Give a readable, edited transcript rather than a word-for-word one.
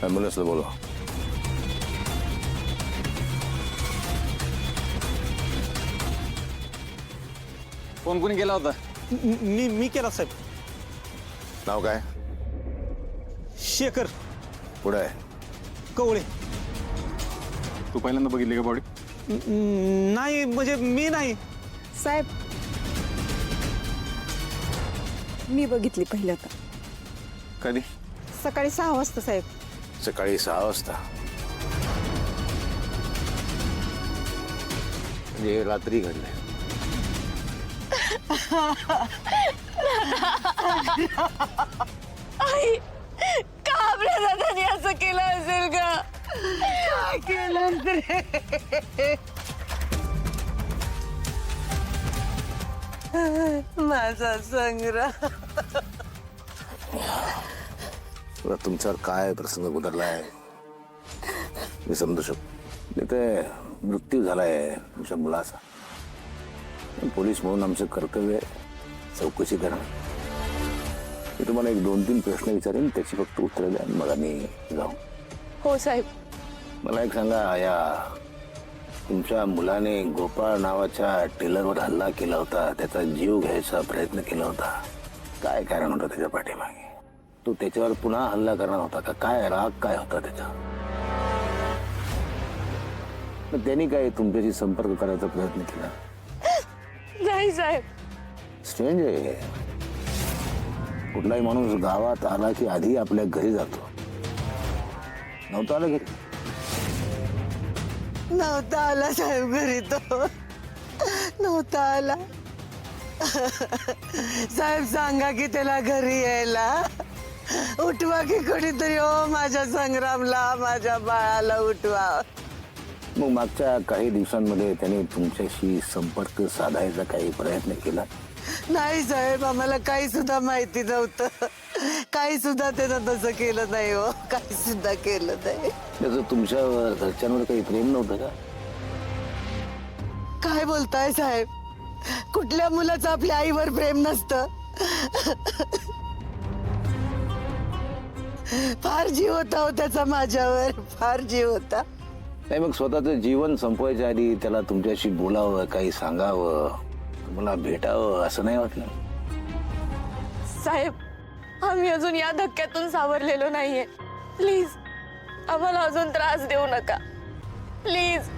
ॲम्ब्युलन्सला बोलवा. फोन कोणी केला होता? मी केला साहेब. नाव काय? शेखर पुढे आहे. कवळे. तू पहिल्यांदा बघितली का बॉडी? नाही म्हणजे मी नाही साहेब, मी बघितली पहिल्यांदा कधी? सकाळी 6 वाजता साहेब. सकाळी 6 वाजता. म्हणजे रात्री घडलंय. आई, का आपल्या दादाने असं केलं असेल का? काय केलं रे? माझा संग्राम. तुला तुमच्यावर काय प्रसंग उतरलाय मी समजू शकतो. ते मृत्यू झालाय तुमच्या मुलाचा. पोलीस म्हणून आमचं कर्तव्य चौकशी करणं. मी तुम्हाला 1-2-3 प्रश्न विचारेन, त्याची फक्त उत्तर द्या मग आम्ही जाऊ. हो साहेब. मला एक सांगा, या तुमच्या मुलाने गोपाळ नावाच्या टेलरवर हल्ला केला होता, त्याचा जीव घ्यायचा प्रयत्न केला होता. काय कारण होतं त्याच्या पाठीमागे? तो त्याच्यावर पुन्हा हल्ला करणार होता का? काय राग काय होता त्याचा? मग त्यांनी काय तुमच्याशी संपर्क करायचा प्रयत्न केला? नाही साहेब. स्ट्रेंज आहे. कुठलाही माणूस गावात आला की आधी आपल्या घरी जातो. नव्हता आला घरी? नव्हता आला साहेब घरी. तो नव्हता आला. साहेब सांगा की त्याला घरी यायला. उठवा की कोणीतरी. ओ माझ्या संग्रामला, माझ्या बाळाला उठवा. मग मागच्या काही दिवसांमध्ये त्याने तुमच्याशी संपर्क साधायचा काही प्रयत्न केला? नाही साहेब, आम्हाला काही सुद्धा माहिती नव्हतं. काही सुद्धा त्यानं तसं केलं नाही. हो, काही सुद्धा केलं नाही. त्याचं तुमच्यावर घरच्यांवर काही प्रेम नव्हतं का? काय बोलताय साहेब? कुठल्या मुलाचं आपल्या आईवर प्रेम नसतं? फार जीव होता हो त्याचा माझ्यावर. फार जीव होता. नाही, मग स्वतःचं जीवन संपवायच्या आधी त्याला तुमच्याशी बोलावं, काही सांगावं, तुम्हाला भेटावं असं नाही वाटलं? साहेब, आम्ही अजून या धक्क्यातून सावरलेलो नाहीये. प्लीज आम्हाला अजून त्रास देऊ नका. प्लीज.